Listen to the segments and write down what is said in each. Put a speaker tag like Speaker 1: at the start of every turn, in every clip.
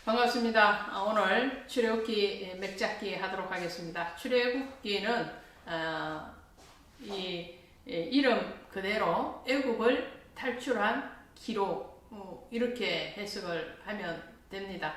Speaker 1: 반갑습니다. 오늘 출애굽기 맥잡기 하도록 하겠습니다. 출애굽기는 이 이름 그대로 애굽을 탈출한 기록, 이렇게 해석을 하면 됩니다.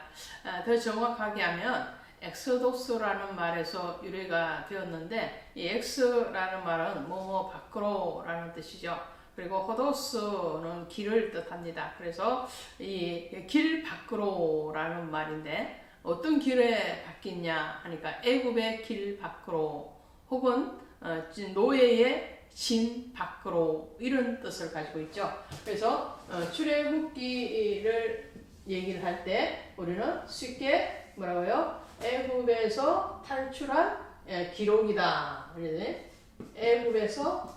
Speaker 1: 더 정확하게 하면 엑소도스라는 말에서 유래가 되었는데, 이 엑스라는 말은 뭐뭐 밖으로라는 뜻이죠. 그리고 호도스는 길을 뜻합니다. 그래서 이 길 밖으로라는 말인데, 어떤 길에 바뀌냐 하니까 애굽의 길 밖으로, 혹은 노예의 진 밖으로, 이런 뜻을 가지고 있죠. 그래서 출애굽기를 얘기를 할 때 우리는 쉽게 뭐라고요? 애굽에서 탈출한 기록이다. 애굽에서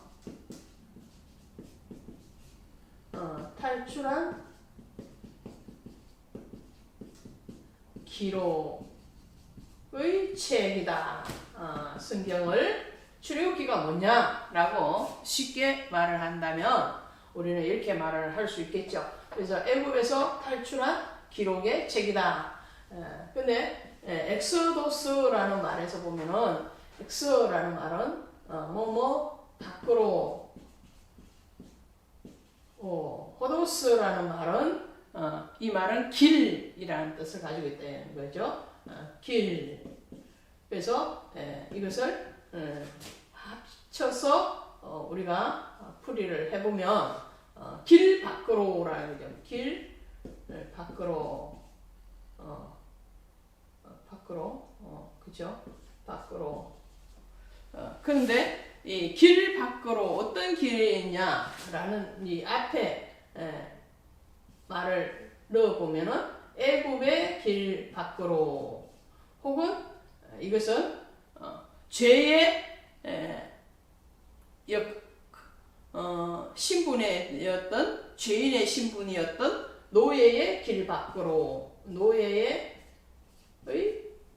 Speaker 1: 탈출한 기록의 책이다. 성경을 출애굽기가 뭐냐라고 쉽게 말을 한다면 우리는 이렇게 말을 할 수 있겠죠. 그래서 애굽에서 탈출한 기록의 책이다. 근데 엑소도스라는 말에서 보면은, 엑스라는 말은 뭐뭐 밖으로, 호도스라는 말은 이 말은 길이라는 뜻을 가지고 있다는 거죠. 길. 그래서 이것을 합쳐서 우리가 풀이를 해보면 길 밖으로라는 거죠. 길 밖으로, 밖으로, 그죠? 밖으로. 그런데 이 길 밖으로 어떤 길이냐라는 이 앞에 말을 넣어보면은 애굽의 길 밖으로, 혹은 이것은 죄의 신분이었던, 죄인의 신분이었던 노예의 길 밖으로, 노예의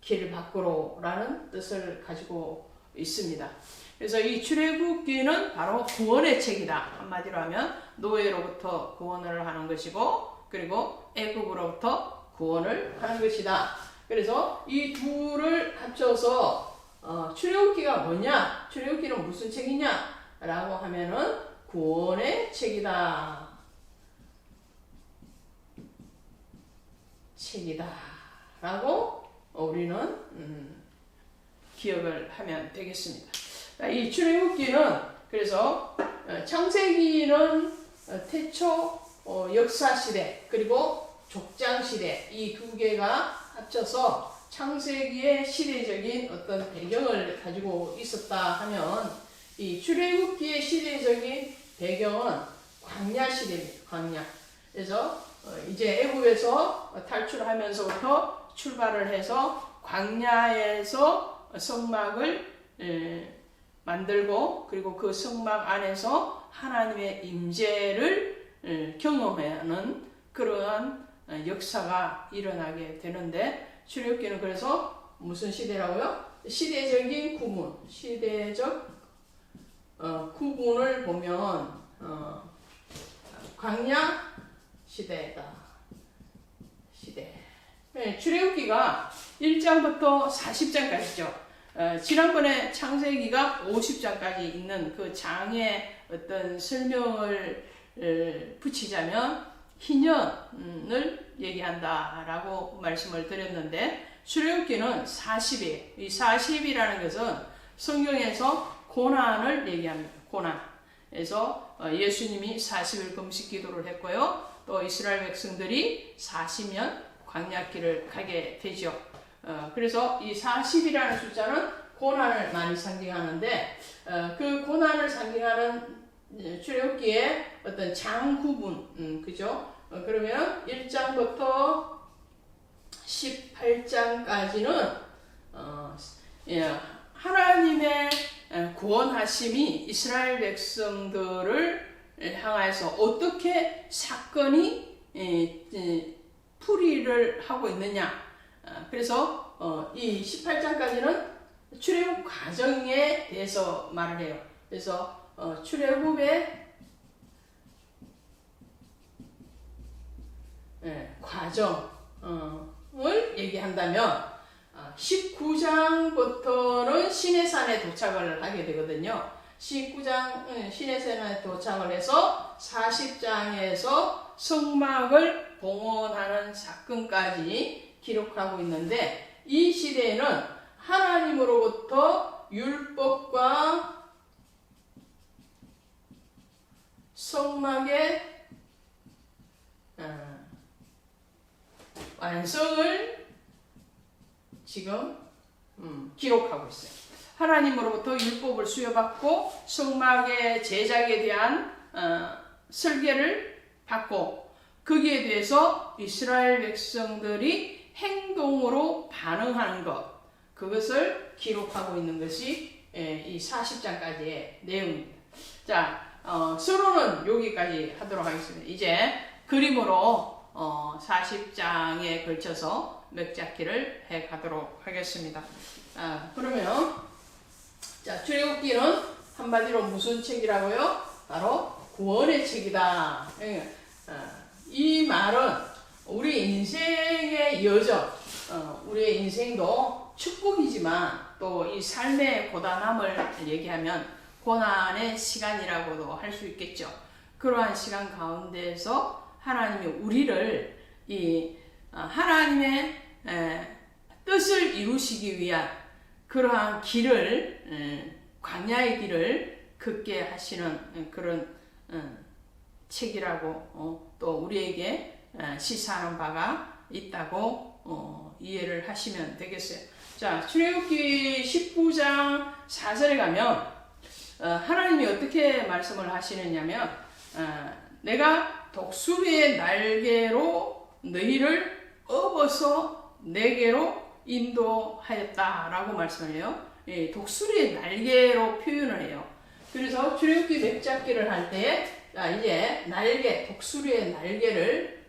Speaker 1: 길 밖으로라는 뜻을 가지고 있습니다. 그래서 이 출애굽기는 바로 구원의 책이다. 한마디로 하면 노예로부터 구원을 하는 것이고, 그리고 애굽으로부터 구원을 하는 것이다. 그래서 이 둘을 합쳐서 출애굽기가 뭐냐? 출애굽기는 무슨 책이냐? 라고 하면은 구원의 책이다. 책이다. 라고 우리는 기억을 하면 되겠습니다. 이 출애굽기는 그래서 창세기는 태초 역사시대, 그리고 족장시대, 이 두 개가 합쳐서 창세기의 시대적인 어떤 배경을 가지고 있었다 하면, 이 출애굽기의 시대적인 배경은 광야시대입니다. 광야. 그래서 이제 애굽에서 탈출하면서부터 출발을 해서 광야에서 성막을 만들고, 그리고 그 성막 안에서 하나님의 임재를 경험하는 그러한 역사가 일어나게 되는데, 출애굽기는 그래서 무슨 시대라고요? 시대적인 구분, 시대적 구분을 보면 광야 시대다. 시대. 출애굽기가 1장부터 40장까지죠. 지난번에 창세기가 50장까지 있는 그 장의 어떤 설명을 붙이자면 희년을 얘기한다라고 말씀을 드렸는데, 출애굽기는 40이에요. 이 40이라는 것은 성경에서 고난을 얘기합니다. 고난. 그래서 예수님이 40일 금식 기도를 했고요. 또 이스라엘 백성들이 40년 광야길을 가게 되죠. 그래서 이 40이라는 숫자는 고난을 많이 상징하는데, 그 고난을 상징하는 출애굽기의 어떤 장 구분, 그죠? 그러면 1장부터 18장까지는 하나님의 구원하심이 이스라엘 백성들을 향해서 어떻게 사건이 풀이를 하고 있느냐. 그래서 이 18장까지는 출애굽 과정에 대해서 말을 해요. 그래서 출애굽의 과정을 이유를 얘기한다면 19장부터는 시내산에 도착을 하게 되거든요. 19장 시내산에 도착을 해서 40장에서 성막을 봉헌하는 사건까지 기록하고 있는데, 이 시대에는 하나님으로부터 율법과 성막의 완성을 지금 기록하고 있어요. 하나님으로부터 율법을 수여받고 성막의 제작에 대한 설계를 받고, 거기에 대해서 이스라엘 백성들이 행동으로 반응하는 것, 그것을 기록하고 있는 것이 이 40장까지의 내용입니다. 자, 서론은 여기까지 하도록 하겠습니다. 이제 그림으로 40장에 걸쳐서 멱잡기를 해 가도록 하겠습니다. 그러면 자, 출애굽기는 한마디로 무슨 책이라고요? 바로 구원의 책이다. 이 말은 우리 인생의 여정, 우리의 인생도 축복이지만 또 이 삶의 고단함을 얘기하면 고난의 시간이라고도 할 수 있겠죠. 그러한 시간 가운데에서 하나님이 우리를 이 하나님의 뜻을 이루시기 위한 그러한 길을, 광야의 길을 걷게 하시는 그런 책이라고 또 우리에게 시사하는 바가 있다고 이해를 하시면 되겠어요. 자, 출애굽기 19장 4절에 가면 하나님이 어떻게 말씀을 하시느냐면, 내가 독수리의 날개로 너희를 업어서 내게로 인도하였다라고 말씀을 해요. 예, 독수리의 날개로 표현을 해요. 그래서 출애굽기 맵잡기를 할 때 이제 날개, 독수리의 날개를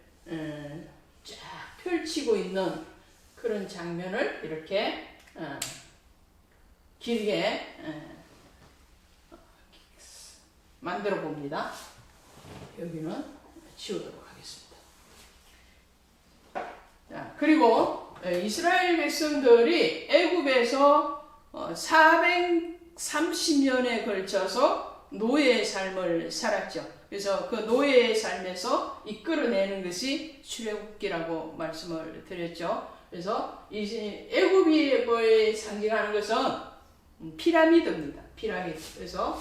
Speaker 1: 쫙 펼치고 있는 그런 장면을 이렇게 길게 만들어 봅니다. 여기는 지우도록 하겠습니다. 자, 그리고 이스라엘 백성들이 애굽에서 430년에 걸쳐서 노예의 삶을 살았죠. 그래서 그 노예의 삶에서 이끌어내는 것이 출애굽기라고 말씀을 드렸죠. 그래서 이 애굽이 상징하는 것은 피라미드입니다. 피라미드. 그래서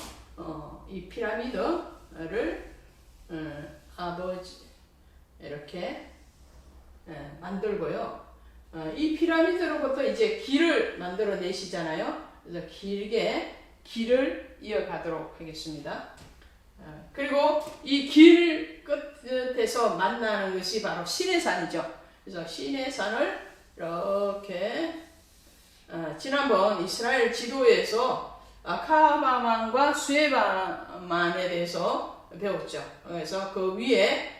Speaker 1: 이 피라미드를 아버지 이렇게 만들고요. 이 피라미드로부터 이제 길을 만들어 내시잖아요. 그래서 길게 길을 이어가도록 하겠습니다. 그리고 이 길 끝에서 만나는 것이 바로 시내산이죠. 그래서 시내산을 이렇게 지난번 이스라엘 지도에서 카바만과 수에바만에 대해서 배웠죠. 그래서 그 위에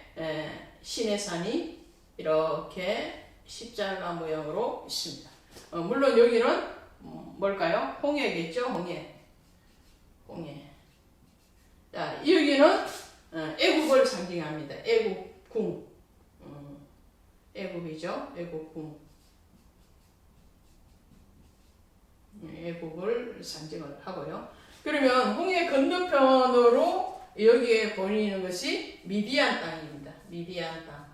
Speaker 1: 시내산이 이렇게 십자가 모양으로 있습니다. 물론 여기는 뭘까요? 홍해겠죠. 홍해. 자, 여기는 애국을 상징합니다. 애국궁. 애국이죠. 애국궁. 애국을 상징을 하고요. 그러면 홍해 건너편으로 여기에 보이는 것이 미디안 땅입니다. 미디안 땅.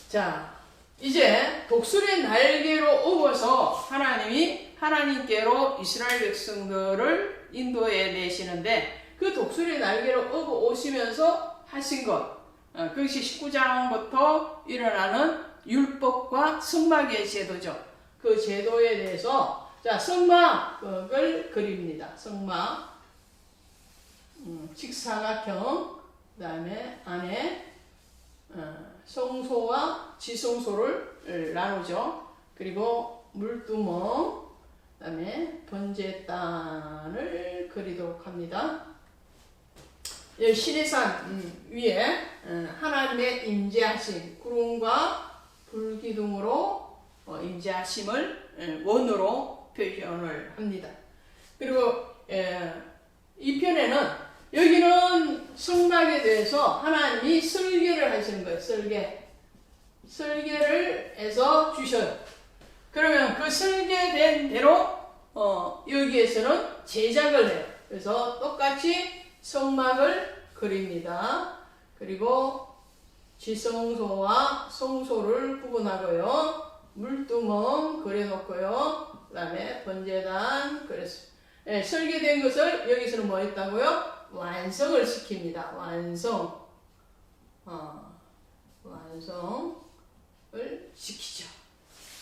Speaker 1: 자, 이제 독수리의 날개로 업어서 하나님이 하나님께로 이스라엘 백성들을 인도해 내시는데, 그 독수리의 날개로 업어 오시면서 하신 것, 그것이 19장부터 일어나는 율법과 성막의 제도죠. 그 제도에 대해서, 자, 성막을 그립니다. 성막, 직사각형, 그 다음에 안에 성소와 지성소를 나누죠. 그리고 물두멍, 그 다음에 번제단을 그리도록 합니다. 시내산 위에 하나님의 임재하심, 구름과 불기둥으로 임재하심을 원으로 표현을 합니다. 그리고 이 편에는 여기는 성막에 대해서 하나님이 설계를 하시는 거예요. 설계. 설계를 해서 주셔요. 그러면 그 설계된 대로 여기에서는 제작을 해요. 그래서 똑같이 성막을 그립니다. 그리고 지성소와 성소를 구분하고요. 물두멍 그려놓고요. 그 다음에 번제단 그랬어요. 네, 설계된 것을 여기서는 뭐 했다고요? 완성을 시킵니다. 완성을 시키죠.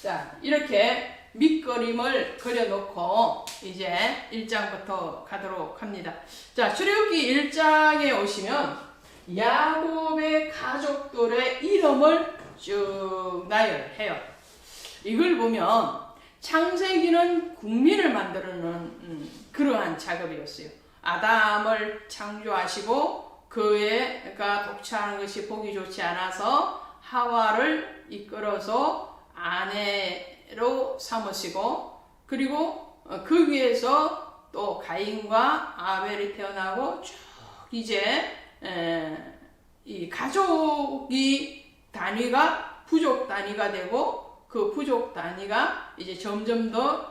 Speaker 1: 자, 이렇게 밑그림을 그려놓고 이제 1장부터 가도록 합니다. 자, 출애굽기 1장에 오시면 야곱의 가족들의 이름을 쭉 나열해요. 이걸 보면 창세기는 국민을 만드는 그러한 작업이었어요. 아담을 창조하시고 그가 독차하는 것이 보기 좋지 않아서 하와를 이끌어서 아내로 삼으시고, 그리고 그 위에서 또 가인과 아벨이 태어나고 쭉 이제 이 가족이 단위가 부족 단위가 되고, 그 부족 단위가 이제 점점 더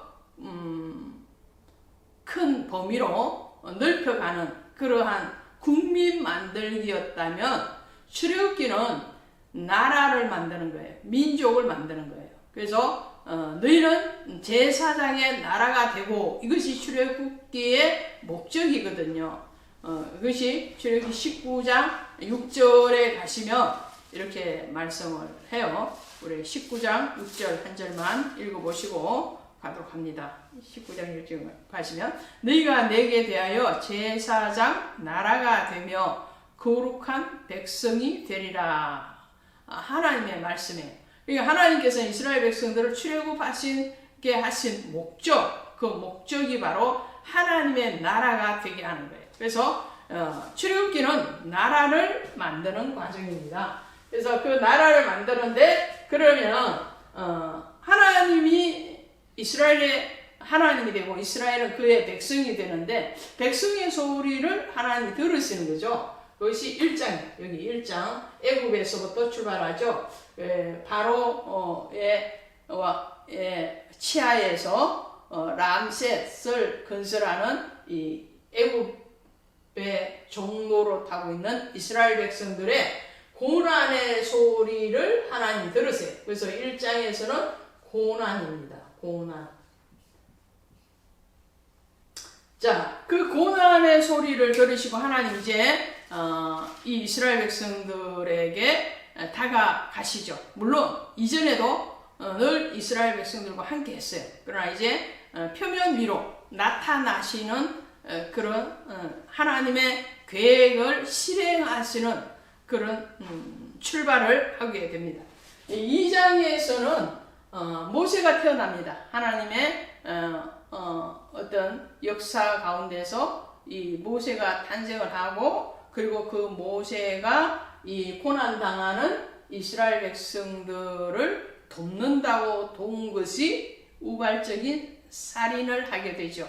Speaker 1: 큰 범위로 넓혀가는 그러한 국민 만들기였다면, 출애굽기는 나라를 만드는 거예요. 민족을 만드는 거예요. 그래서 너희는 제사장의 나라가 되고, 이것이 출애굽기의 목적이거든요. 그것이 출애굽기 19장 6절에 가시면 이렇게 말씀을 해요. 우리 19장 6절 한 절만 읽어보시고 가도록 합니다. 19장 6절 가시면 너희가 내게 대하여 제사장 나라가 되며 거룩한 백성이 되리라. 하나님의 말씀이에요. 그러니까 하나님께서 이스라엘 백성들을 출애굽하시게 하신 목적, 그 목적이 바로 하나님의 나라가 되게 하는 거예요. 그래서 출애굽기는 나라를 만드는 과정입니다. 그래서 그 나라를 만드는데, 그러면 하나님이 이스라엘의 하나님이 되고 이스라엘은 그의 백성이 되는데, 백성의 소리를 하나님이 들으시는 거죠. 그것이 1장, 여기 1장 애굽에서부터 출발하죠. 바로의 치하에서 람셋을 건설하는 이 애굽의 종로로 타고 있는 이스라엘 백성들의 고난의 소리를 하나님 들으세요. 그래서 1장에서는 고난입니다. 고난. 자, 그 고난의 소리를 들으시고 하나님 이제 이 이스라엘 백성들에게 다가가시죠. 물론 이전에도 늘 이스라엘 백성들과 함께 했어요. 그러나 이제 표면 위로 나타나시는 그런 하나님의 계획을 실행하시는 그런 출발을 하게 됩니다. 2장에서는 모세가 태어납니다. 하나님의 어떤 역사 가운데서 이 모세가 탄생을 하고, 그리고 그 모세가 이 고난당하는 이스라엘 백성들을 돕는다고 도운 것이 우발적인 살인을 하게 되죠.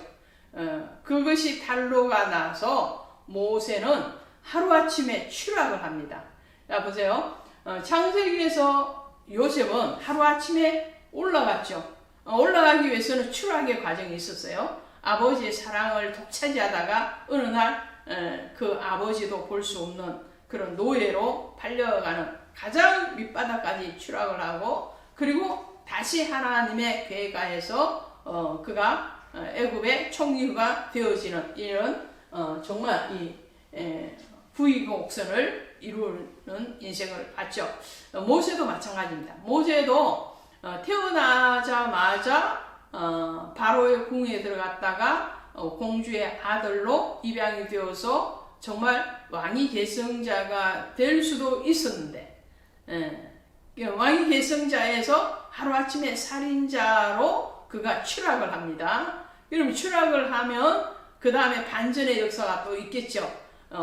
Speaker 1: 그것이 탄로가 나서 모세는 하루아침에 추락을 합니다. 자, 보세요. 창세기에서 요셉은 하루아침에 올라갔죠. 올라가기 위해서는 추락의 과정이 있었어요. 아버지의 사랑을 독차지하다가 어느 날 그 아버지도 볼 수 없는 그런 노예로 팔려가는 가장 밑바닥까지 추락을 하고, 그리고 다시 하나님의 계획하에서 그가 애굽의 총리가 되어지는 이런 정말 이 부의곡선을 이루는 인생을 봤죠. 모세도 마찬가지입니다. 모세도 태어나자마자 바로의 궁에 들어갔다가 공주의 아들로 입양이 되어서 정말 왕위 계승자가 될 수도 있었는데, 왕위 계승자에서 하루아침에 살인자로 그가 추락을 합니다. 그럼 추락을 하면 그 다음에 반전의 역사가 또 있겠죠.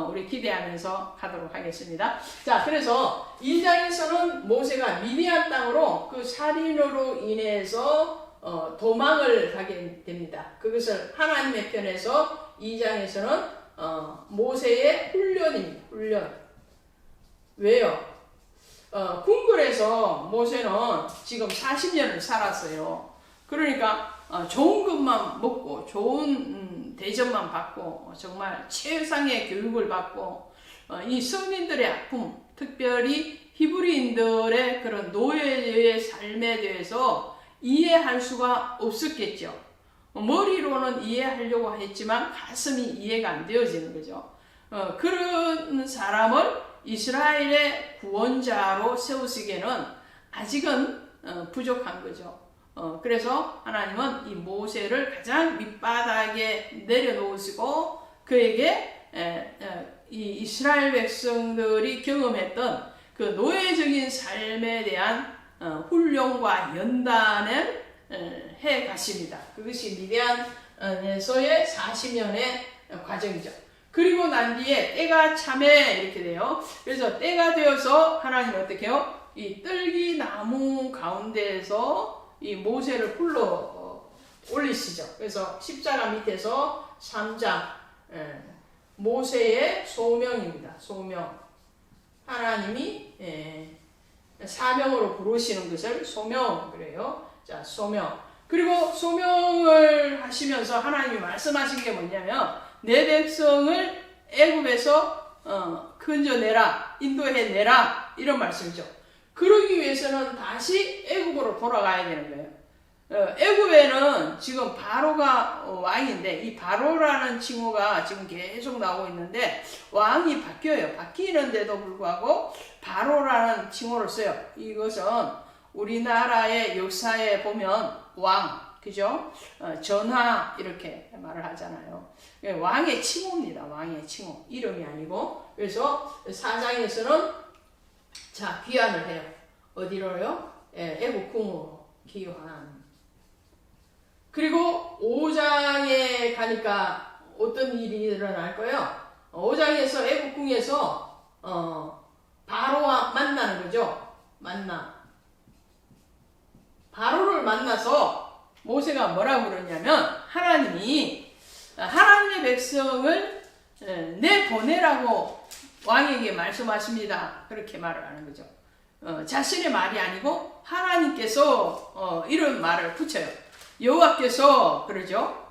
Speaker 1: 우리 기대하면서 가도록 하겠습니다. 자, 그래서 2장에서는 모세가 미디안 땅으로 그 살인으로 인해서 도망을 가게 됩니다. 그것을 하나님의 편에서 2장에서는 모세의 훈련입니다. 훈련. 왜요? 궁궐에서 애굽에서 모세는 지금 40년을 살았어요. 그러니까 좋은 것만 먹고 좋은 대접만 받고 정말 최상의 교육을 받고 이 성민들의 아픔, 특별히 히브리인들의 그런 노예의 삶에 대해서 이해할 수가 없었겠죠. 머리로는 이해하려고 했지만 가슴이 이해가 안 되어지는 거죠. 그런 사람을 이스라엘의 구원자로 세우시기에는 아직은 부족한 거죠. 그래서 하나님은 이 모세를 가장 밑바닥에 내려놓으시고 그에게 이 이스라엘 백성들이 경험했던 그 노예적인 삶에 대한 훈련과 연단을 해 가십니다. 그것이 미디안에서의 40년의 과정이죠. 그리고 난 뒤에 때가 참에 이렇게 돼요. 그래서 때가 되어서 하나님은 어떻게 해요? 이 뜰기나무 가운데에서 이 모세를 불러 올리시죠. 그래서 십자가 밑에서 3장 모세의 소명입니다. 소명. 하나님이 사명으로 부르시는 것을 소명 그래요. 자, 소명. 그리고 소명을 하시면서 하나님이 말씀하신 게 뭐냐면 내 백성을 애굽에서 건져내라, 인도해내라 이런 말씀이죠. 그러기 위해서는 다시 애굽으로 돌아가야 되는 거예요. 애굽에는 지금 바로가 왕인데 이 바로라는 칭호가 지금 계속 나오고 있는데 왕이 바뀌어요. 바뀌는데도 불구하고 바로라는 칭호를 써요. 이것은 우리나라의 역사에 보면 왕, 그죠? 전하 이렇게 말을 하잖아요. 왕의 칭호입니다. 왕의 칭호. 이름이 아니고. 그래서 4장에서는 자 귀환을 해요. 어디로요? 애국 궁으로 귀환. 그리고 5장에 가니까 어떤 일이 일어날까요? 5장에서 애국궁에서 바로와 만나는 거죠. 바로를 만나서 모세가 뭐라고 그러냐면 하나님이 하나님의 백성을 내보내라고 왕에게 말씀하십니다. 그렇게 말을 하는 거죠. 자신의 말이 아니고 하나님께서 이런 말을 붙여요. 여호와께서 그러죠.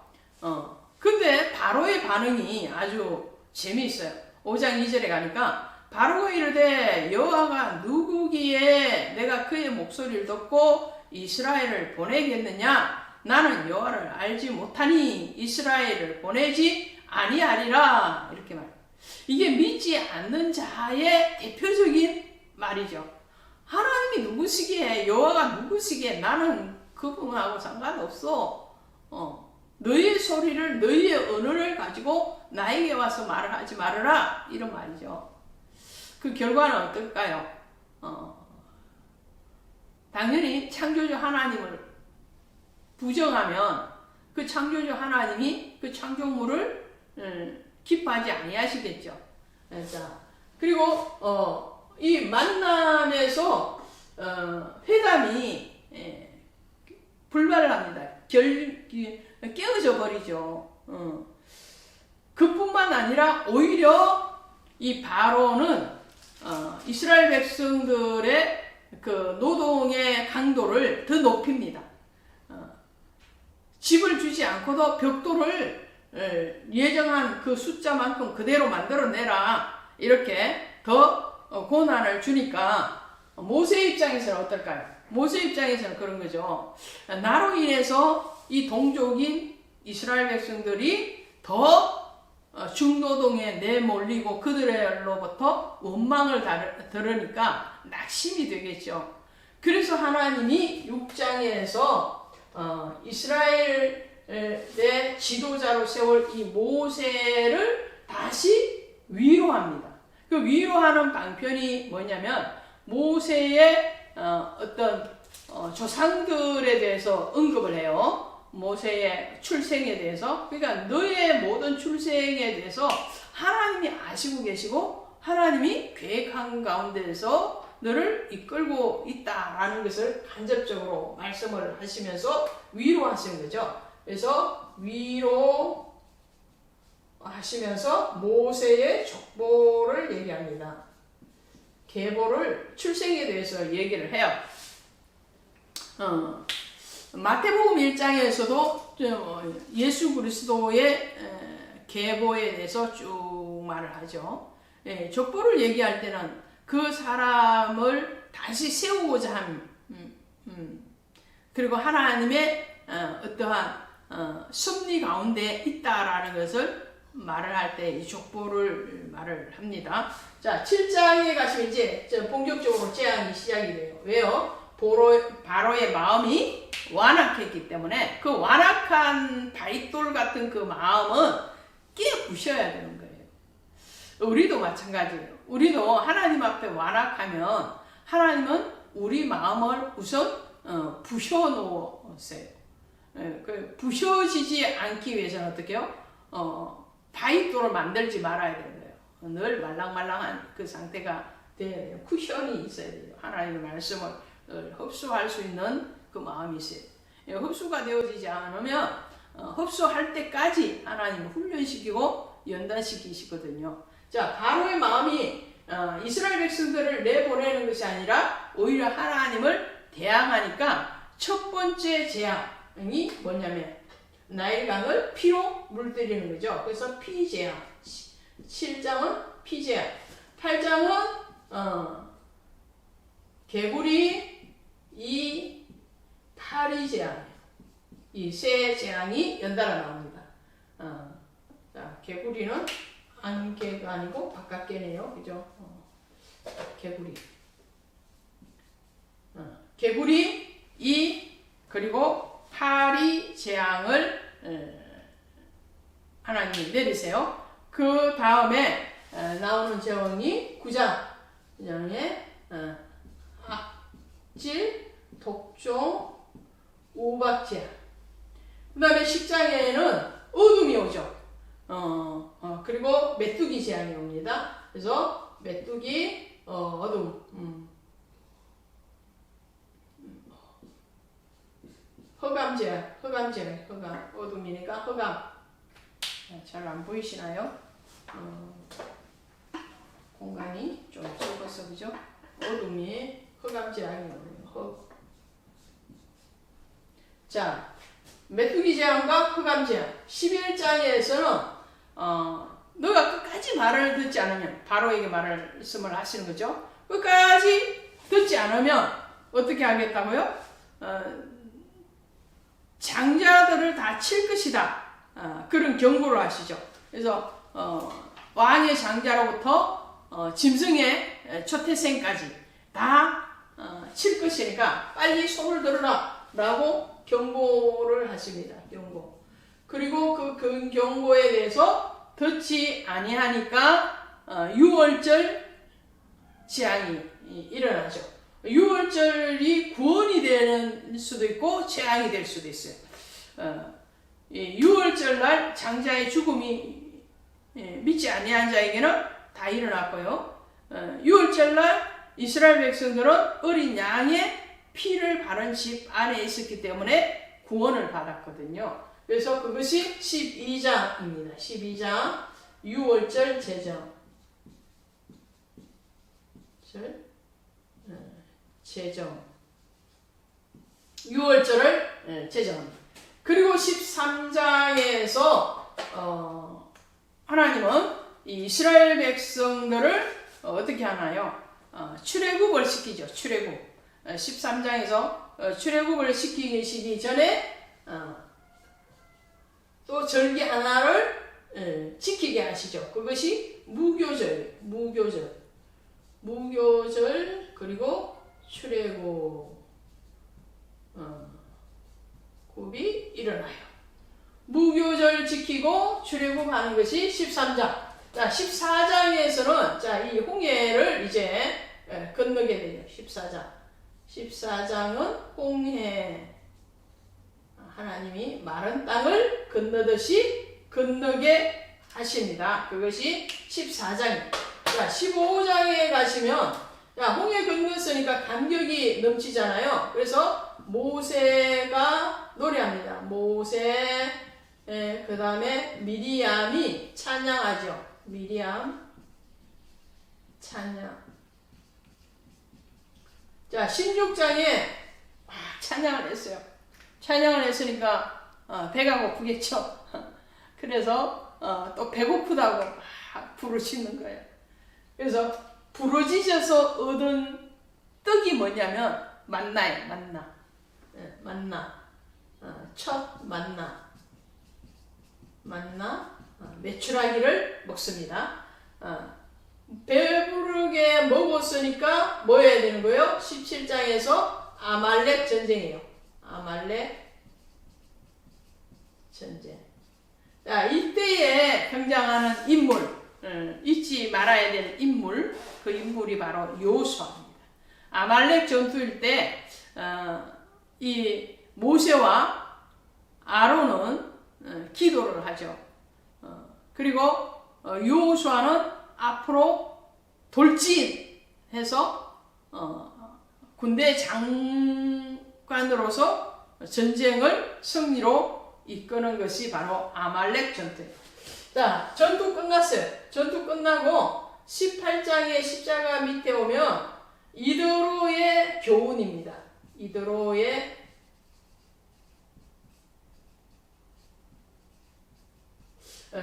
Speaker 1: 근데 바로의 반응이 아주 재미있어요. 5장 2절에 가니까 바로가 이르되 여호와가 누구기에 내가 그의 목소리를 듣고 이스라엘을 보내겠느냐? 나는 여호와를 알지 못하니 이스라엘을 보내지 아니하리라. 이렇게 말해요. 이게 믿지 않는 자의 대표적인 말이죠. 하나님이 누구시기에, 여호와가 누구시기에 나는 그분하고 상관없어. 너희의 소리를, 너희의 언어를 가지고 나에게 와서 말을 하지 말아라. 이런 말이죠. 그 결과는 어떨까요? 당연히 창조주 하나님을 부정하면 그 창조주 하나님이 그 창조물을 기뻐하지 아니하시겠죠. 자, 그리고 이 만남에서 회담이 불발을 합니다. 깨어져 버리죠. 그뿐만 아니라 오히려 이 바로는 이스라엘 백성들의 그 노동의 강도를 더 높입니다. 집을 주지 않고도 벽돌을 예정한 그 숫자만큼 그대로 만들어내라. 이렇게 더 고난을 주니까 모세 입장에서는 어떨까요? 모세 입장에서는 그런 거죠. 나로 인해서 이 동족인 이스라엘 백성들이 더 중노동에 내몰리고 그들로부터 원망을 들으니까 낙심이 되겠죠. 그래서 하나님이 6장에서 이스라엘의 지도자로 세울 이 모세를 다시 위로합니다. 그 위로하는 방편이 뭐냐면 모세의 어떤 조상들에 대해서 언급을 해요. 모세의 출생에 대해서. 그러니까 너의 모든 출생에 대해서 하나님이 아시고 계시고 하나님이 계획한 가운데에서 너를 이끌고 있다라는 것을 간접적으로 말씀을 하시면서 위로하시는 거죠. 그래서 위로하시면서 모세의 족보를 얘기합니다. 계보를 출생에 대해서 얘기를 해요. 마태복음 1장에서도 예수 그리스도의 계보에 대해서 쭉 말을 하죠. 족보를 얘기할 때는 그 사람을 다시 세우고자 함, 그리고 하나님의 어떠한 섭리 가운데 있다라는 것을 말을 할 때 이 족보를 말을 합니다. 자, 7장에 가시면 이제 본격적으로 재앙이 시작이 돼요. 왜요? 바로의 마음이 완악했기 때문에 그 완악한 바윗돌 같은 그 마음은 깨부셔야 되는 거예요. 우리도 마찬가지예요. 우리도 하나님 앞에 완악하면 하나님은 우리 마음을 우선 부셔 놓으세요. 부셔지지 않기 위해서는 어떻게 해요? 바윗돌을 만들지 말아야 되는 거예요. 늘 말랑말랑한 그 상태가 돼야 돼요. 쿠션이 있어야 돼요. 하나님의 말씀을 흡수할 수 있는 그 마음이 있어요. 흡수가 되어지지 않으면 흡수할 때까지 하나님을 훈련시키고 연단시키시거든요. 자, 바로의 마음이 이스라엘 백성들을 내보내는 것이 아니라 오히려 하나님을 대항하니까 첫 번째 재앙이 뭐냐면 나일강을 피로 물들이는 거죠. 그래서 피재앙. 7장은 피재앙. 8장은 개구리 이 파리재앙, 이 세 재앙이 연달아 나옵니다. 자, 개구리는 안개가 아니고 바깥개네요, 그죠? 개구리, 개구리 이 그리고 파리재앙을 하나님이 내리세요. 그 다음에 나오는 재앙이 9장에 악질, 독종, 우박재앙. 그 다음에 10장에는 어둠이 오죠. 그리고 메뚜기 재앙이 옵니다. 그래서 메뚜기, 어둠, 흑암재앙, 흑암, 어둠이니까 흑암. 잘 안 보이시나요? 공간이 좀 좁아서 그죠? 어둠이 흑암재앙이 오네요. 자, 메뚜기 재앙과 흑암재앙. 11장에서는 너가 끝까지 말을 듣지 않으면 바로에게 말씀을 하시는 거죠. 끝까지 듣지 않으면 어떻게 하겠다고요? 장자들을 다 칠 것이다. 그런 경고를 하시죠. 그래서 왕의 장자로부터 짐승의 초태생까지 다 칠 것이니까 빨리 손을 들어라 라고 경고를 하십니다. 경고. 그리고 그 경고에 대해서 듣지 아니하니까 6월절 재앙이 일어나죠. 6월절이 구원이 되는 수도 있고 재앙이 될 수도 있어요. 6월절 날 장자의 죽음이 믿지 아니한 자에게는 다 일어났고요. 6월절 날 이스라엘 백성들은 어린 양의 피를 바른 집 안에 있었기 때문에 구원을 받았거든요. 그래서 그것이 12장입니다. 12장 6월절 제정. 제정. 6월절을 제정합니다. 그리고 13장에서 하나님은 이스라엘 백성들을 어떻게 하나요? 출애굽을 시키죠. 출애굽. 13장에서 출애굽을 시키기 전에 또 절기 하나를 지키게 하시죠. 그것이 무교절, 무교절 그리고 출애굽 굽이 일어나요. 무교절 지키고 출애굽하는 것이 13장. 자, 14장에서는 자, 이 홍해를 이제 건너게 되죠. 14장. 14장은 홍해. 하나님이 마른 땅을 건너듯이 건너게 하십니다. 그것이 14장입니다. 자, 15장에 가시면 자, 홍해 건넜으니까 감격이 넘치잖아요. 그래서 모세가 노래합니다. 모세, 그 다음에 미리암이 찬양하죠. 미리암 찬양. 자, 16장에 찬양을 했어요. 찬양을 했으니까 배가 고프겠죠. 그래서 또 배고프다고 막 부르짖는 거예요. 그래서 부르짖어서 얻은 떡이 뭐냐면 만나예요. 만나. 만나. 첫 만나. 메추라기를 먹습니다. 배부르게 먹었으니까 뭐 해야 되는 거예요? 17장에서 아말렉 전쟁이에요. 아말렉 전쟁. 자, 이때에 등장하는 인물, 잊지 말아야 될 인물, 그 인물이 바로 여호수아입니다. 아말렉 전투일 때 이 모세와 아론은 기도를 하죠. 그리고 여호수아는 앞으로 돌진해서 군대 장관으로서 전쟁을 승리로 이끄는 것이 바로 아말렉 전투예요. 자, 전투 끝났어요. 전투 끝나고 18장의 십자가 밑에 오면 이드로의 교훈입니다. 이드로의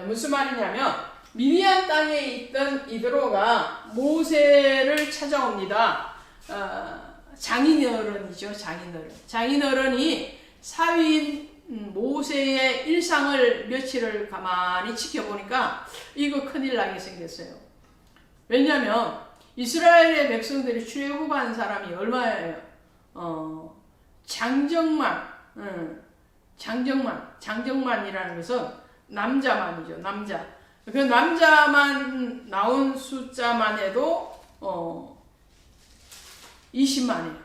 Speaker 1: 무슨 말이냐면 미디안 땅에 있던 이드로가 모세를 찾아옵니다. 장인어른이죠. 장인어른이 사위인 모세의 일상을 며칠을 가만히 지켜보니까 이거 큰일 나게 생겼어요. 왜냐하면 이스라엘의 백성들이 출애굽한 사람이 얼마예요? 장정만이라는 것은 남자만이죠. 남자. 그 남자만 나온 숫자만 해도 20만이에요.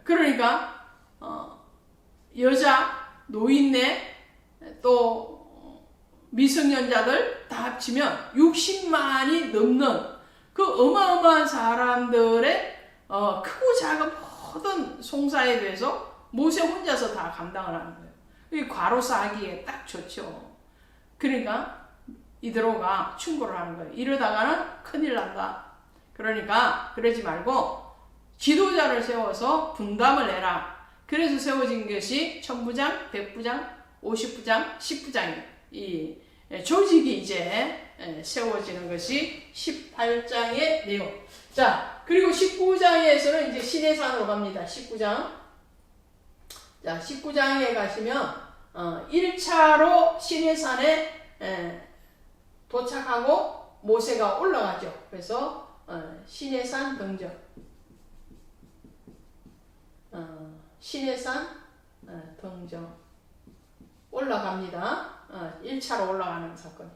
Speaker 1: 그러니까 여자, 노인네, 또 미성년자들 다 합치면 60만이 넘는 그 어마어마한 사람들의 크고 작은 모든 송사에 대해서 모세 혼자서 다 감당을 하는 거예요. 이 과로사 하기에 딱 좋죠. 그러니까 이드로가 충고를 하는 거예요. 이러다가는 큰일 난다. 그러니까 그러지 말고 지도자를 세워서 분담을 해라. 그래서 세워진 것이 1000부장, 100부장, 50부장, 10부장이에요. 이 조직이 이제 세워지는 것이 18장의 내용. 자, 그리고 19장에서는 이제 시내산으로 갑니다. 19장. 자, 19장에 가시면 1차로 시내산에 도착하고 모세가 올라가죠. 그래서 시내산 등정. 시내산 등정 올라갑니다. 1차로 올라가는 사건.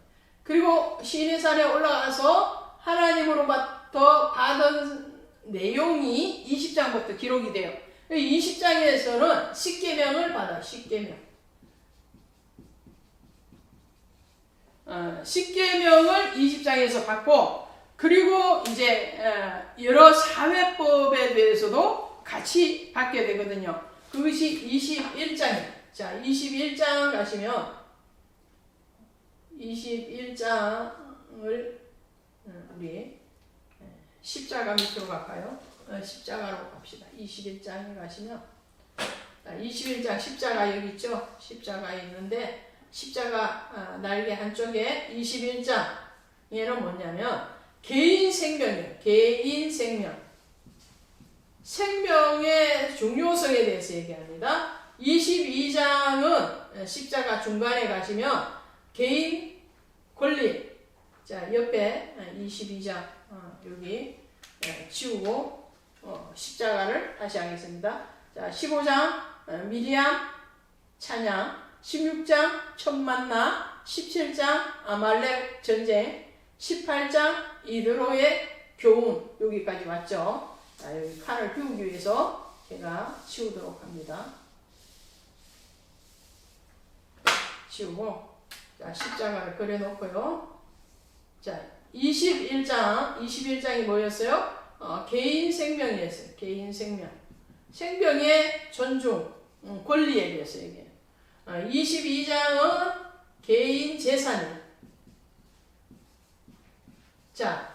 Speaker 1: 그리고 시내산에 올라가서 하나님으로부터 받은 내용이 20장부터 기록이 돼요. 20장에서는 십계명을 받아요. 십계명을 20장에서 받고, 그리고 이제 여러 사회법에 대해서도 같이 받게 되거든요. 그것이 21장이에요. 자, 21장 가시면 21장을 우리 십자가 밑으로 갈까요? 십자가로 갑시다. 21장에 가시면 21장 십자가 여기 있죠? 십자가에 있는데 십자가 날개 한쪽에 21장 얘는 뭐냐면 개인 생명이에요. 개인 생명. 생명의 중요성에 대해서 얘기합니다. 22장은 십자가 중간에 가시면 개인 권리. 자, 옆에 22장 여기 치우고 십자가를 다시 하겠습니다. 자, 15장 미디안 찬양, 16장 첫 만나, 17장 아말렉 전쟁, 18장 이드로의 교훈. 여기까지 왔죠. 자, 여기 칸을 비우기 위해서 제가 치우도록 합니다. 치우고, 자, 십자가를 그려놓고요. 자, 21장이 뭐였어요? 개인 생명이었어요. 개인 생명. 생명의 존중, 권리에 대해서 얘기해요. 22장은 개인 재산이에요. 자,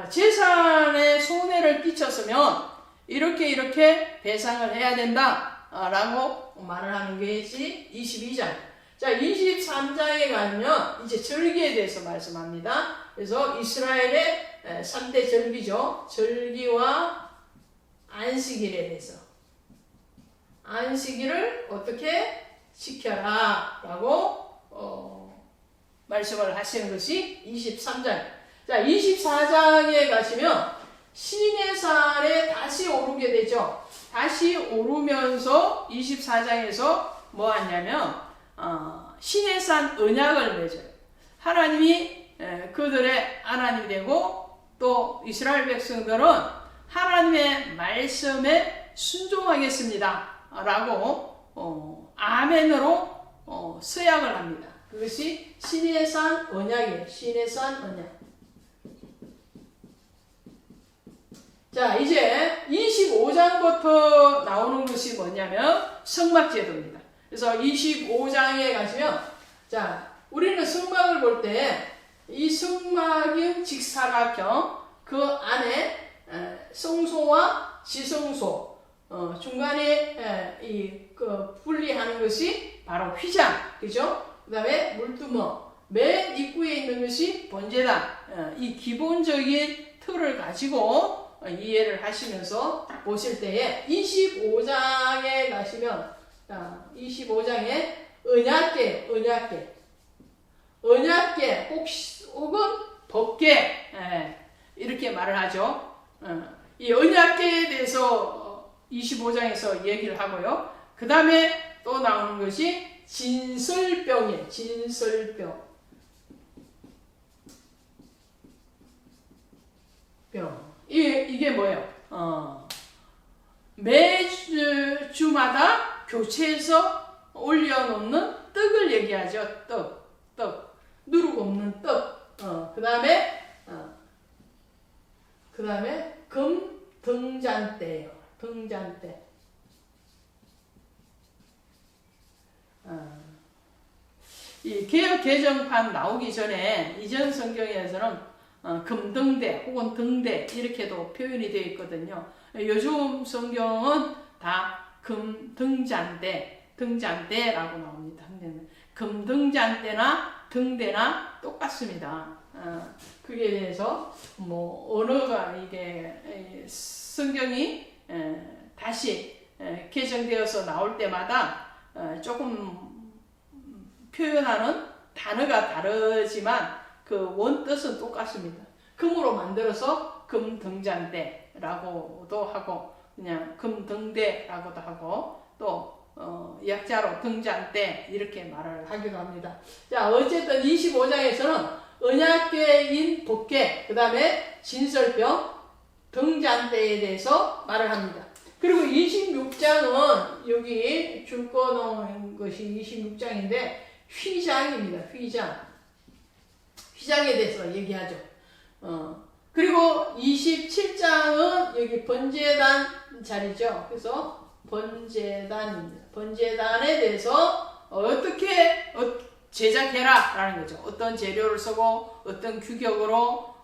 Speaker 1: 재산에 손해를 끼쳤으면 이렇게 배상을 해야 된다 라고 말을 하는 것이 22장. 자, 23장에 가면 이제 절기에 대해서 말씀합니다. 그래서 이스라엘의 3대 절기죠. 절기와 안식일에 대해서. 안식일을 어떻게 지켜라 라고 말씀을 하시는 것이 23장. 자, 24장에 가시면 시내산에 다시 오르게 되죠. 다시 오르면서 24장에서 뭐 하냐면 시내산 언약을 맺어요. 하나님이 그들의 하나님이 되고 또 이스라엘 백성들은 하나님의 말씀에 순종하겠습니다 라고 아멘으로 서약을 합니다. 그것이 시내산 언약이에요. 시내산 언약. 자, 이제 25장부터 나오는 것이 뭐냐면 성막제도입니다. 그래서 25장에 가시면, 자, 우리는 성막을 볼 때 이 성막은 직사각형, 그 안에 성소와 지성소, 중간에 그 분리하는 것이 바로 휘장, 그죠? 그 다음에 물두멍, 맨 입구에 있는 것이 번제단. 이 기본적인 틀을 가지고 이해를 하시면서 보실 때에 25장에 가시면 25장에 언약계 혹은 법계 이렇게 말을 하죠. 이 언약계에 대해서 25장에서 얘기를 하고요. 그 다음에 또 나오는 것이 진설병이에요. 진설병. 이게 뭐예요? 매주마다 교체해서 올려놓는 떡을 얘기하죠. 떡. 누룩 없는 떡. 그 다음에 금 등잔대예요. 등잔대. 이 개역 개정판 나오기 전에 이전 성경에서는 금등대 혹은 등대 이렇게도 표현이 되어 있거든요. 요즘 성경은 다 등잔대라고 나옵니다. 금등잔대나 등대나 똑같습니다. 그게 대해서 뭐 언어가 이게 성경이 다시 개정되어서 나올 때마다 조금 표현하는 단어가 다르지만 그 원뜻은 똑같습니다. 금으로 만들어서 금등잔대라고도 하고 그냥 금등대라고도 하고 또 약자로 등잔대 이렇게 말을 하기도 합니다. 자, 어쨌든 25장에서는 언약궤인 법궤, 그 다음에 진설병, 등잔대에 대해서 말을 합니다. 그리고 26장은 여기 줄 거 놓은 것이 26장인데 휘장입니다. 휘장에 대해서 얘기하죠. 그리고 27장은 여기 번제단 자리죠. 그래서 번제단입니다. 번제단에 대해서 어떻게 제작해라 라는 거죠. 어떤 재료를 쓰고 어떤 규격으로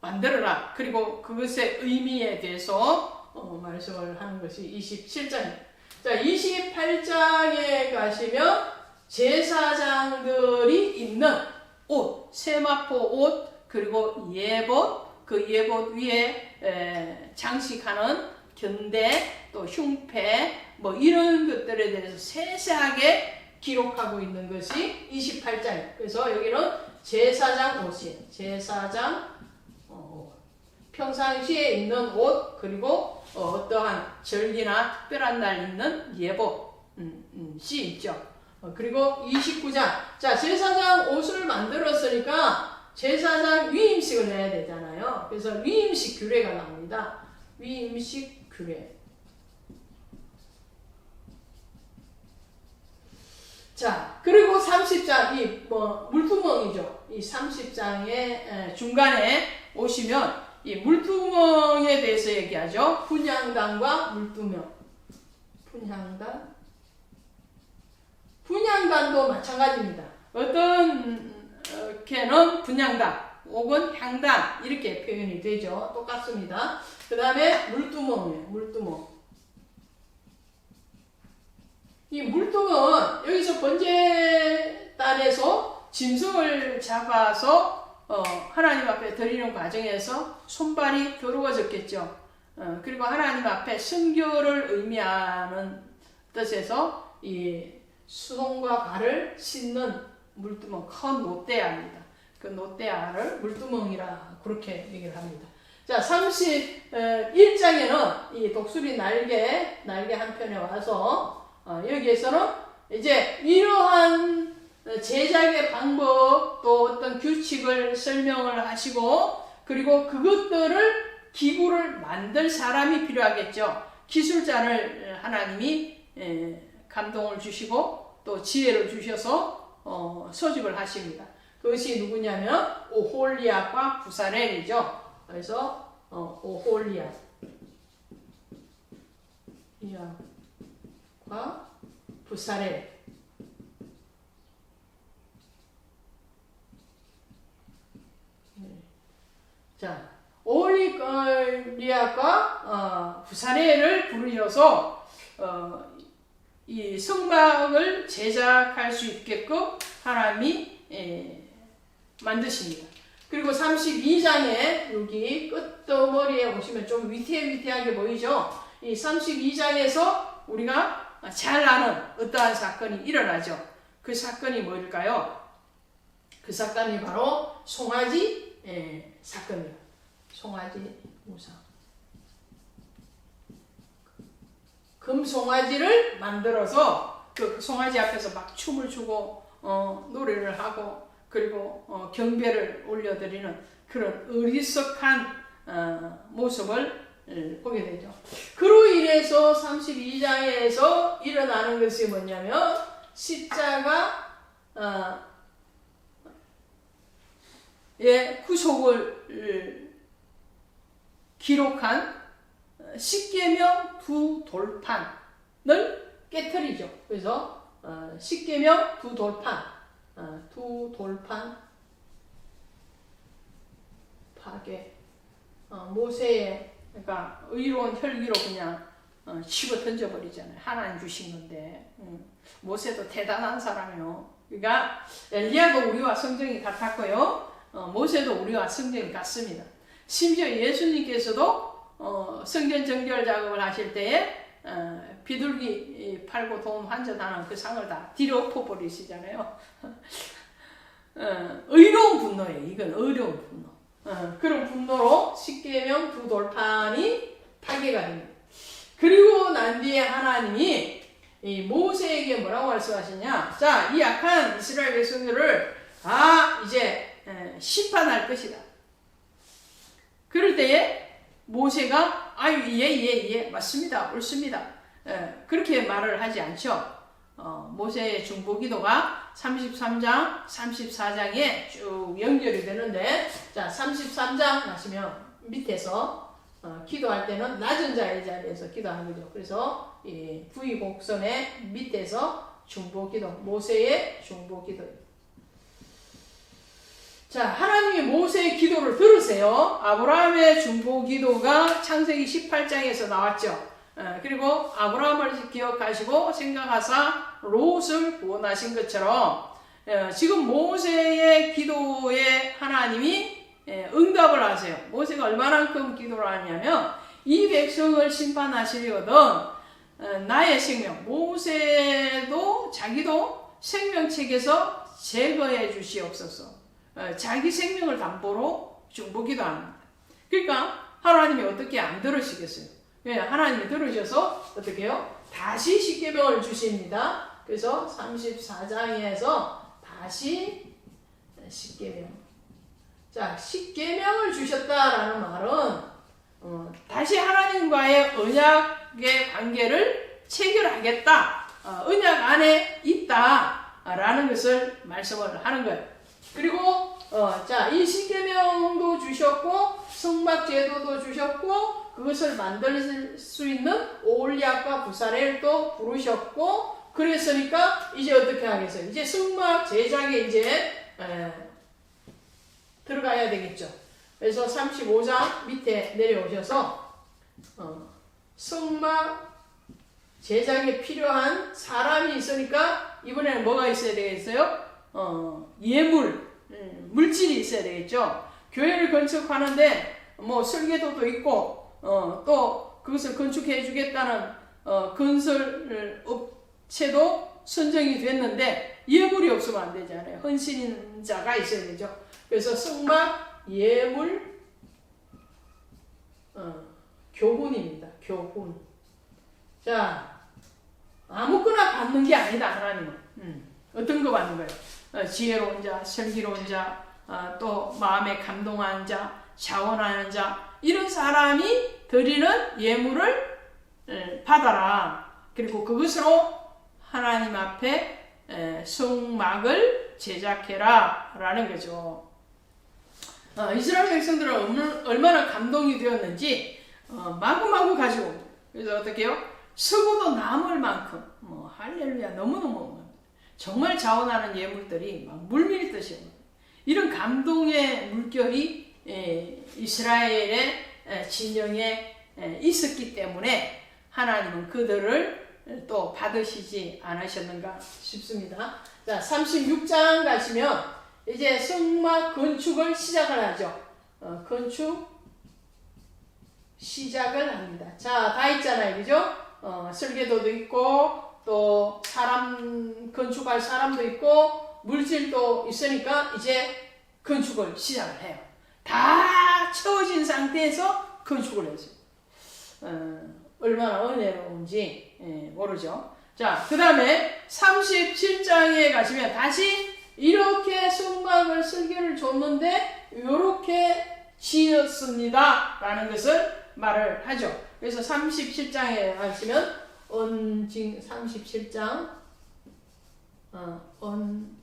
Speaker 1: 만들어라. 그리고 그것의 의미에 대해서 말씀을 하는 것이 27장입니다. 자, 28장에 가시면 제사장들이 입는 옷, 세마포 옷, 그리고 예봇, 그 예봇 위에 장식하는 견대, 또 흉패, 뭐 이런 것들에 대해서 세세하게 기록하고 있는 것이 28장이에요. 그래서 여기는 제사장 옷이에요. 제사장 옷. 평상시에 입는 옷, 그리고 어떠한 절기나 특별한 날 입는 예봇이 있죠. 그리고 29장. 자, 제사장 옷을 만들었으니까 제사장 위임식을 해야 되잖아요. 그래서 위임식 규례가 나옵니다. 위임식 규례. 자, 그리고 30장, 물두멍이죠. 이 30장의 중간에 오시면 이 물두멍에 대해서 얘기하죠. 분향단과 물두멍. 분향단도 마찬가지입니다. 어떤 개는 분향단, 혹은 향단 이렇게 표현이 되죠. 똑같습니다. 그 다음에 물두멍이에요. 물두멍. 이 물두멍은 여기서 번제단에서 짐승을 잡아서 하나님 앞에 드리는 과정에서 손발이 더러워졌겠죠. 그리고 하나님 앞에 순교를 의미하는 뜻에서 이 손과 발을 씻는 물두멍, 큰 노대야입니다. 그 노대야를 물두멍이라 그렇게 얘기를 합니다. 자, 31장에는 이 독수리 날개 한편에 와서 여기에서는 이제 이러한 제작의 방법 또 어떤 규칙을 설명을 하시고 그리고 그것들을 기구를 만들 사람이 필요하겠죠. 기술자를 하나님이 감동을 주시고 또 지혜를 주셔서 소집을 하십니다. 그것이 누구냐면 오홀리압과 부사렐이죠. 그래서 오홀리압과 부사렐. 자, 오홀리압과 부사렐을 부르셔서 이 성막을 제작할 수 있게끔 하나님이 만드십니다. 그리고 32장에 여기 끝머리에 보시면 좀 위태위태하게 보이죠? 이 32장에서 우리가 잘 아는 어떠한 사건이 일어나죠. 그 사건이 뭘까요? 그 사건이 바로 송아지 사건이에요. 송아지 우상. 금송아지를 만들어서 그 송아지 앞에서 막 춤을 추고 노래를 하고 그리고 경배를 올려드리는 그런 어리석한 모습을 보게 되죠. 그로 인해서 32장에서 일어나는 것이 뭐냐면 십자가 구속을 기록한 십계명 두 돌판을 깨트리죠. 그래서 십계명 두 돌판 파괴. 모세의 그러니까 의로운 혈기로 그냥 집어 던져버리잖아요. 하나님 주신 건데. 모세도 대단한 사람이요. 그러니까 엘리야도 우리와 성정이 같았고요. 모세도 우리와 성정이 같습니다. 심지어 예수님께서도 성전 정결 작업을 하실 때에 비둘기 팔고 돈 환전하는 그 상을 다 뒤로 엎어버리시잖아요. 의로운 분노예요. 이건 의로운 분노. 그런 분노로 십계명 두 돌판이 파괴가 됩니다. 그리고 난 뒤에 하나님이 이 모세에게 뭐라고 말씀하시냐? 자, 이 악한 이스라엘 백성들을 이제 심판할 것이다. 그럴 때에 모세가 예, 맞습니다. 옳습니다. 그렇게 말을 하지 않죠. 모세의 중보기도가 33장, 34장에 쭉 연결이 되는데, 자, 33장 하시면 밑에서 기도할 때는 낮은 자의 자리에서 기도하는 거죠. 그래서 이 부의곡선의 밑에서 중보기도, 모세의 중보기도. 자, 하나님이 모세의 기도를 들으세요. 아브라함의 중보기도가 창세기 18장에서 나왔죠. 그리고 아브라함을 기억하시고 생각하사 롯을 구원하신 것처럼 지금 모세의 기도에 하나님이 응답을 하세요. 모세가 얼마만큼 기도를 하냐면 이 백성을 심판하시려거든 나의 생명, 모세도 자기도 생명책에서 제거해 주시옵소서. 자기 생명을 담보로 중보기도 합니다. 그러니까 하나님이 어떻게 안 들으시겠어요? 하나님이 들으셔서 어떻게 해요? 다시 십계명을 주십니다. 그래서 34장에서 다시 십계명. 자, 십계명을 주셨다라는 말은 다시 하나님과의 언약의 관계를 체결하겠다. 언약 안에 있다라는 것을 말씀을 하는 거예요. 그리고 자, 이 십계명도 주셨고 성막제도도 주셨고 그것을 만들 수 있는 오홀리압과 부사렐도 부르셨고 그랬으니까 이제 어떻게 하겠어요? 이제 성막 제작에 이제 들어가야 되겠죠. 그래서 35장 밑에 내려오셔서 성막 제작에 필요한 사람이 있으니까 이번에는 뭐가 있어야 되겠어요? 예물, 물질이 있어야 되겠죠. 교회를 건축하는데 뭐 설계도도 있고 또 그것을 건축해 주겠다는 건설 업체도 선정이 됐는데 예물이 없으면 안 되잖아요. 헌신자가 있어야 되죠. 그래서 성막 예물 교훈입니다. 교훈. 자, 아무거나 받는 게 아니다. 하나님은 어떤 거 받는 거예요? 지혜로운 자, 슬기로운 자, 또 마음에 감동한 자, 자원하는 자, 이런 사람이 드리는 예물을 받아라. 그리고 그것으로 하나님 앞에 성막을 제작해라 라는 거죠. 이스라엘 백성들은 얼마나 감동이 되었는지 마구마구 가지고 옵니다. 그래서 어떻게 해요? 서고도 남을 만큼 할렐루야 너무너무 정말 자원하는 예물들이 막 물밀듯이 옵니다. 이런 감동의 물결이 이스라엘의 진영에 있었기 때문에 하나님은 그들을 또 받으시지 않으셨는가 싶습니다. 자, 36장 가시면 이제 성막 건축을 시작을 하죠. 건축 시작을 합니다. 자, 다 있잖아요. 그죠? 설계도도 있고 또 사람 건축할 사람도 있고 물질도 있으니까 이제 건축을 시작을 해요. 다 채워진 상태에서 건축을 했어요. 얼마나 은혜로운지 모르죠. 자, 그 다음에 37장에 가시면 다시 이렇게 성막을 설계를 줬는데 이렇게 지었습니다 라는 것을 말을 하죠. 그래서 37장에 가시면 37장 언진금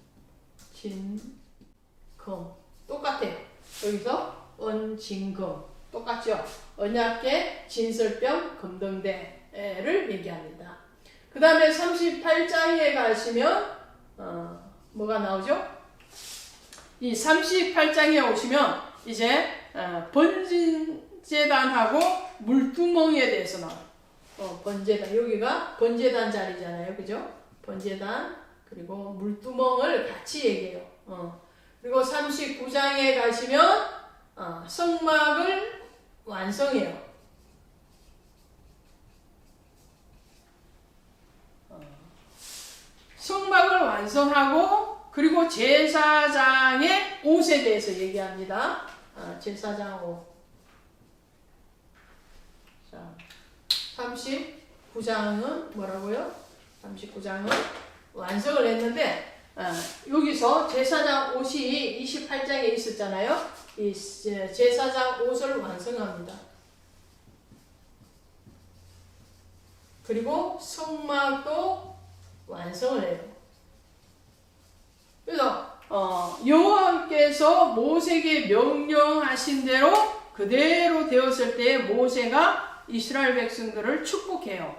Speaker 1: 똑같아요. 여기서 언진금 똑같죠. 언약궤, 진설병, 금등대를 얘기합니다. 그 다음에 38장에 가시면 뭐가 나오죠? 이 38장에 오시면 이제 번제단하고 물두멍에 대해서 나와요. 번제단, 여기가 번제단 자리잖아요. 그죠? 번제단 그리고 물두멍을 같이 얘기해요. 그리고 39장에 가시면 성막을 완성해요. 성막을 완성하고 그리고 제사장의 옷에 대해서 얘기합니다. 제사장 옷. 자, 39장은 뭐라고요? 39장은 완성을 했는데 여기서 제사장 옷이 28장에 있었잖아요. 이 제사장 옷을 완성합니다. 그리고 성막도 완성을 해요. 그래서 여호와께서 모세에게 명령하신 대로 그대로 되었을 때 모세가 이스라엘 백성들을 축복해요.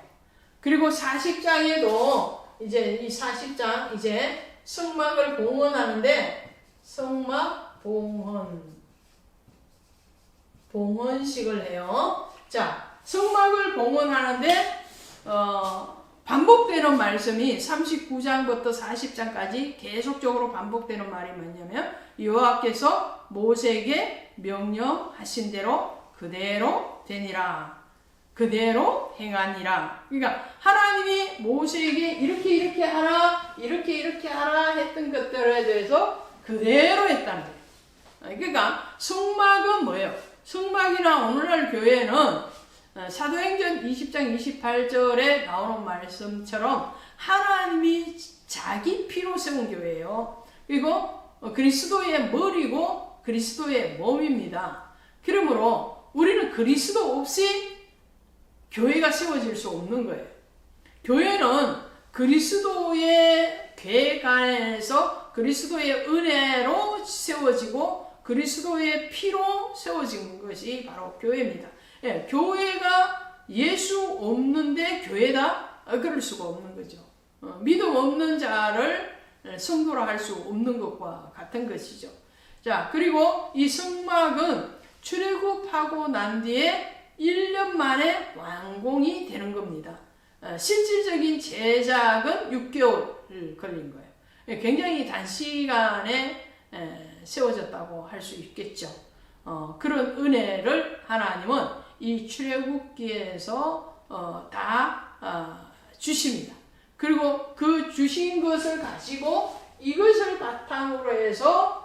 Speaker 1: 그리고 40장에도 이제 이 40장 이제 성막을 봉헌하는데 성막 봉헌식을 해요. 자, 성막을 봉헌하는데 반복되는 말씀이 39장부터 40장까지 계속적으로 반복되는 말이 뭐냐면 여호와께서 모세에게 명령하신 대로 그대로 되니라. 그대로 행하니라. 그러니까 하나님이 모세에게 이렇게 하라, 이렇게 하라 했던 것들에 대해서 그대로 했다는 거예요. 그러니까 성막은 뭐예요? 성막이나 오늘날 교회는 사도행전 20장 28절에 나오는 말씀처럼 하나님이 자기 피로 세운 교회예요. 그리고 그리스도의 머리고 그리스도의 몸입니다. 그러므로 우리는 그리스도 없이 교회가 세워질 수 없는 거예요. 교회는 그리스도의 계획 안에서 그리스도의 은혜로 세워지고 그리스도의 피로 세워진 것이 바로 교회입니다. 예, 교회가 예수 없는데 교회다? 그럴 수가 없는 거죠. 믿음 없는 자를 성도라 할 수 없는 것과 같은 것이죠. 자, 그리고 이 성막은 출애굽하고 난 뒤에 1년 만에 완공이 되는 겁니다. 실질적인 제작은 6개월 걸린 거예요. 굉장히 단시간에 세워졌다고 할 수 있겠죠. 그런 은혜를 하나님은 이 출애굽기에서 다 주십니다. 그리고 그 주신 것을 가지고 이것을 바탕으로 해서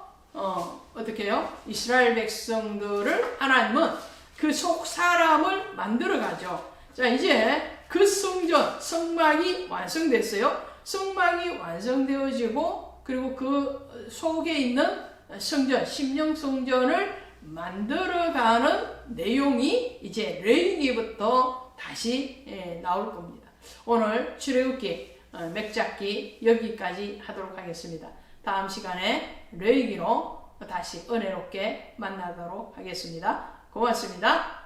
Speaker 1: 어떻게 해요? 이스라엘 백성들을 하나님은 그 속 사람을 만들어 가죠. 자, 이제 그 성막이 완성됐어요. 성막이 완성되어지고 그리고 그 속에 있는 성전, 심령 성전을 만들어가는 내용이 이제 레위기부터 다시 나올 겁니다. 오늘 출애굽기 맥잡기 여기까지 하도록 하겠습니다. 다음 시간에 레위기로 다시 은혜롭게 만나도록 하겠습니다. 고맙습니다.